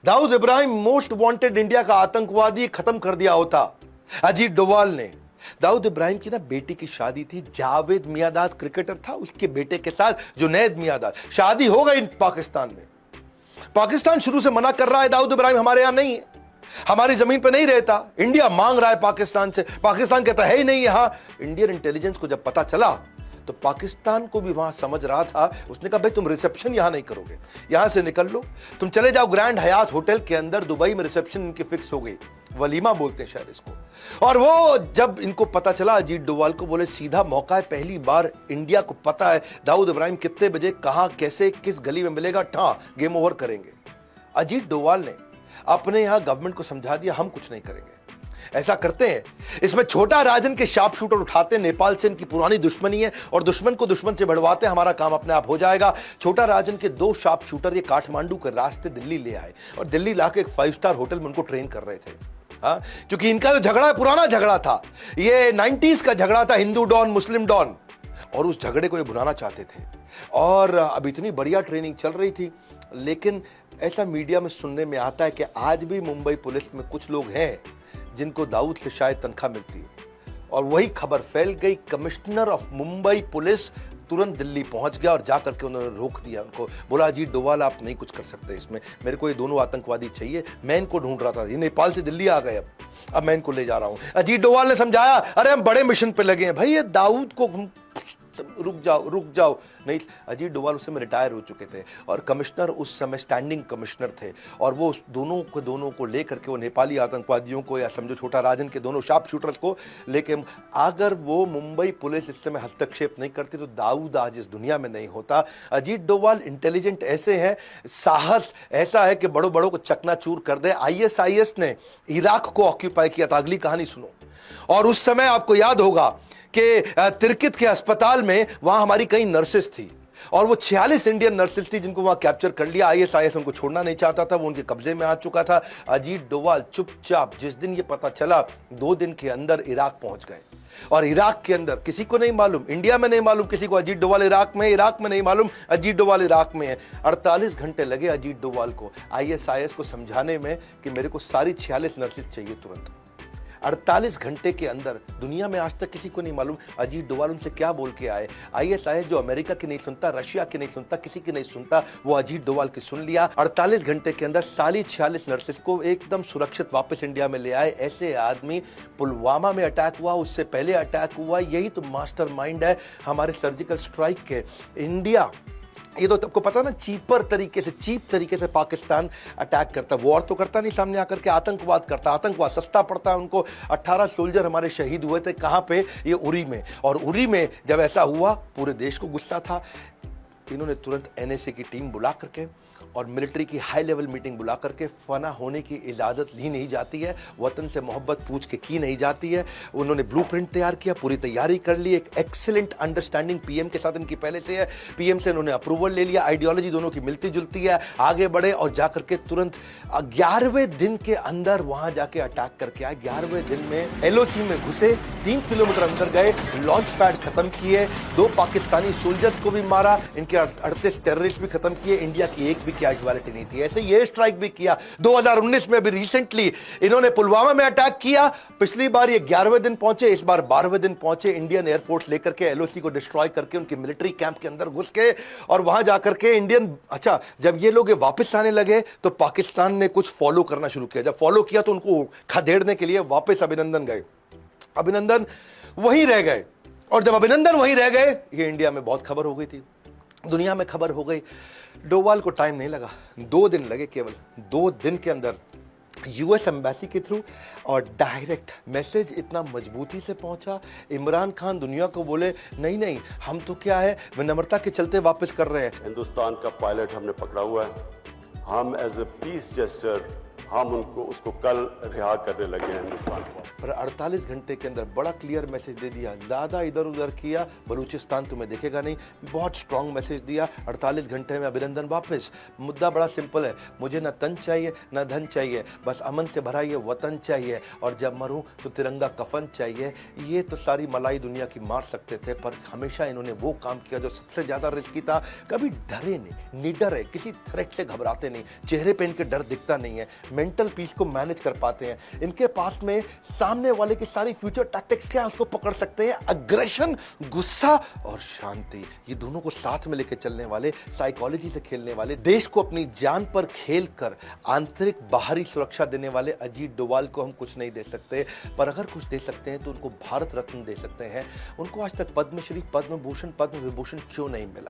Dawood Ibrahim most wanted India का आतंकवादी खत्म कर दिया होता। अजीत डोवाल ने दाऊद इब्राहिम की ना बेटी की शादी थी, जावेद मियांदाद क्रिकेटर था, उसके बेटे के साथ जुनैद मियांदाद, शादी हो गई पाकिस्तान में। पाकिस्तान शुरू से मना कर रहा है दाऊद इब्राहिम हमारे यहां नहीं है, हमारी जमीन पे नहीं रहता। इंडिया मांग रहा है पाकिस्तान से, पाकिस्तान कहता है ही नहीं यहां। इंडियन इंटेलिजेंस को जब पता चला तो पाकिस्तान को भी वहां समझ रहा था, उसने कहा भाई तुम रिसेप्शन यहां नहीं करोगे, यहां से निकल लो, तुम चले जाओ ग्रैंड हयात होटल के अंदर। दुबई में रिसेप्शन इनकी फिक्स हो गई, वलीमा बोलते हैं शायद इसको। और वो जब इनको पता चला, अजीत डोवाल को बोले सीधा मौका है, पहली बार इंडिया को पता है दाऊद इब्राहिम कितने बजे कहां कैसे किस गली में मिलेगा, गेम ओवर करेंगे। अजीत डोवाल ने अपने यहां गवर्नमेंट को समझा दिया हम कुछ नहीं करेंगे, ऐसा करते हैं। इसमें छोटा राजन के शार्प शूटर उठाते, नेपाल से इनकी पुरानी दुश्मनी है और दुश्मन को दुश्मन से बढ़वाते, हमारा काम अपने आप हो जाएगा। छोटा राजन के 2 शार्प शूटर ये काठमांडू के रास्ते दिल्ली ले आए और दिल्ली लाके एक 5 स्टार होटल में उनको ट्रेन कर रहे थे। हाँ, क्योंकि इनका जो झगड़ा है पुराना झगड़ा था, ये 90s का झगड़ा था, हिंदू डॉन मुस्लिम डॉन, और उस झगड़े को ये भुनाना चाहते थे। और अब इतनी बढ़िया ट्रेनिंग चल रही थी, लेकिन ऐसा मीडिया में सुनने में आता है कि आज भी मुंबई पुलिस में कुछ लोग हैं जिनको दाऊद से शायद तनख्वाह मिलती है। और वही खबर फैल गई, कमिश्नर ऑफ मुंबई पुलिस तुरंत दिल्ली पहुंच गया और जाकर के उन्होंने रोक दिया उनको, बोला अजीत डोवाल आप नहीं कुछ कर सकते इसमें, मेरे को ये दोनों आतंकवादी चाहिए, मैं इनको ढूंढ रहा था, ये नेपाल से दिल्ली आ गए, अब मैं इनको ले जा रहा हूं। अजीत डोवाल ने समझाया अरे हम बड़े मिशन पे लगे हैं भाई, ये दाऊद को रुक जाओ नहीं। अजीत डोवाल उस समय रिटायर हो चुके थे और कमिश्नर उस समय स्टैंडिंग कमिश्नर थे, और वो उस दोनों को लेकर के वो नेपाली आतंकवादियों को, या समझो छोटा राजन के दोनों शार्प शूटर्स को लेके, अगर वो मुंबई पुलिस इस समय हस्तक्षेप नहीं करती तो दाऊद आज इस दुनिया में नहीं होता। अजीत डोवाल इंटेलिजेंट ऐसे हैं, साहस ऐसा है कि बड़ों बड़ों को चकनाचूर कर दे। ISIS ने इराक को ऑक्यूपाई किया था, अगली कहानी सुनो। और उस समय आपको याद होगा कि तिरकित के अस्पताल में वहां हमारी कई नर्सेस थी और वो 46 इंडियन नर्सेस थी जिनको वहां कैप्चर कर लिया। ISIS उनको छोड़ना नहीं चाहता था, वो उनके कब्जे में आ चुका था। अजीत डोवाल चुपचाप, जिस दिन ये पता चला 2 दिन के अंदर इराक पहुंच गए, और इराक के अंदर किसी को नहीं मालूम, इंडिया में नहीं मालूम किसी को अजीत डोवाल इराक में नहीं मालूम अजीत डोवाल इराक में है। 48 घंटे लगे अजीत डोवाल को ISIS को समझाने में कि मेरे को सारी 46 नर्सेस चाहिए तुरंत। 48 घंटे के अंदर, दुनिया में आज तक किसी को नहीं मालूम अजीत डोवाल उनसे क्या बोल के आए। ISIS जो अमेरिका की नहीं सुनता, रशिया की नहीं सुनता, किसी की नहीं सुनता, वो अजीत डोवाल की सुन लिया। 48 घंटे के अंदर सारी 46 नर्सेस को एकदम सुरक्षित वापस इंडिया में ले आए। ऐसे आदमी, पुलवामा में अटैक हुआ, उससे पहले अटैक हुआ, यही तो मास्टरमाइंड है हमारे सर्जिकल स्ट्राइक के। इंडिया, ये तो आपको पता ना, चीप तरीके से पाकिस्तान अटैक करता, वॉर तो करता नहीं सामने आकर के, आतंकवाद करता, आतंकवाद सस्ता पड़ता है उनको। 18 सोल्जर हमारे शहीद हुए थे, कहां पे, ये उरी में। और उरी में जब ऐसा हुआ पूरे देश को गुस्सा था, इन्होंने तुरंत NSA की टीम बुला करके और मिलिट्री की हाई लेवल मीटिंग बुला करके, फना होने की इजाज़त ली नहीं जाती है, वतन से मोहब्बत पूछ के की नहीं जाती है। उन्होंने ब्लूप्रिंट तैयार किया, पूरी तैयारी कर ली, एक एक्सीलेंट अंडरस्टैंडिंग PM के साथ इनकी पहले से है, PM से इन्होंने अप्रूवल ले लिया, आइडियोलॉजी दोनों की मिलती जुलती है, आगे बढ़े और जाकर के तुरंत 11वें दिन के अंदर वहां जाके अटैक करके आए। 11वें दिन में LOC में घुसे, 3 किलोमीटर अंदर गए, लॉन्च पैड खत्म किए, 2 पाकिस्तानी सोल्जर्स को भी मारा, इनके 38 टेररिस्ट भी खत्म किए, इंडिया की एक भी कैजुअलिटी नहीं थी। ऐसे ये स्ट्राइक भी किया 2019 में, भी रिसेंटली इन्होंने पुलवामा में अटैक किया। पिछली बार ये 11वें दिन पहुंचे, इस बार 12वें दिन पहुंचे, इंडियन एयरफोर्स लेकर के LOC को डिस्ट्रॉय करके उनके मिलिट्री कैंप के अंदर घुस के, और वहां जाकर के इंडियन, अच्छा जब ये लोग वापस आने लगे तो पाकिस्तान ने कुछ फॉलो करना शुरू किया। जब फॉलो किया तो उनको खदेड़ने के लिए वापस अभिनंदन गए, अभिनंदन वहीं रह गए, और जब अभिनंदन वहीं रह गए, ये इंडिया में बहुत खबर हो गई थी, दुनिया में खबर हो गई। डोवाल को टाइम नहीं लगा, 2 दिन लगे, केवल 2 दिन के अंदर US एम्बेसी के थ्रू और डायरेक्ट मैसेज इतना मजबूती से पहुंचा। इमरान खान दुनिया को बोले नहीं हम तो क्या है, विनम्रता के चलते वापस कर रहे हैं। हिंदुस्तान का पायलट हमने पकड़ा हुआ है, हम एज ए पीस जेस्टर हम उसको कल रिहा करने लगे हैं हिंदुस्तान को। पर 48 घंटे के अंदर बड़ा क्लियर मैसेज दे दिया, ज़्यादा इधर उधर किया बलूचिस्तान तुम्हें देखेगा नहीं। बहुत स्ट्रांग मैसेज दिया, 48 घंटे में अभिनंदन वापस। मुद्दा बड़ा सिंपल है, मुझे ना तन चाहिए ना धन चाहिए, बस अमन से भरा ये वतन चाहिए, और जब मरूं तो तिरंगा कफन चाहिए। ये तो सारी मलाई दुनिया की मार सकते थे, पर हमेशा इन्होंने वो काम किया जो सबसे ज़्यादा रिस्की था। कभी डरे नहीं, निडर है, किसी थ्रेट से घबराते नहीं, चेहरे पे इनके डर दिखता नहीं है, मेंटल पीस को मैनेज कर पाते हैं। इनके पास में सामने वाले की सारी फ्यूचर टैक्टिक्स क्या है उसको पकड़ सकते हैं। अग्रेशन, गुस्सा और शांति, ये दोनों को साथ में लेकर चलने वाले, साइकोलॉजी से खेलने वाले, देश को अपनी जान पर खेल कर आंतरिक बाहरी सुरक्षा देने वाले अजीत डोभाल को हम कुछ नहीं दे सकते। पर अगर कुछ दे सकते हैं तो उनको भारत रत्न दे सकते हैं। उनको आज तक पद्मश्री, पद्म भूषण, पद्म विभूषण क्यों नहीं मिला?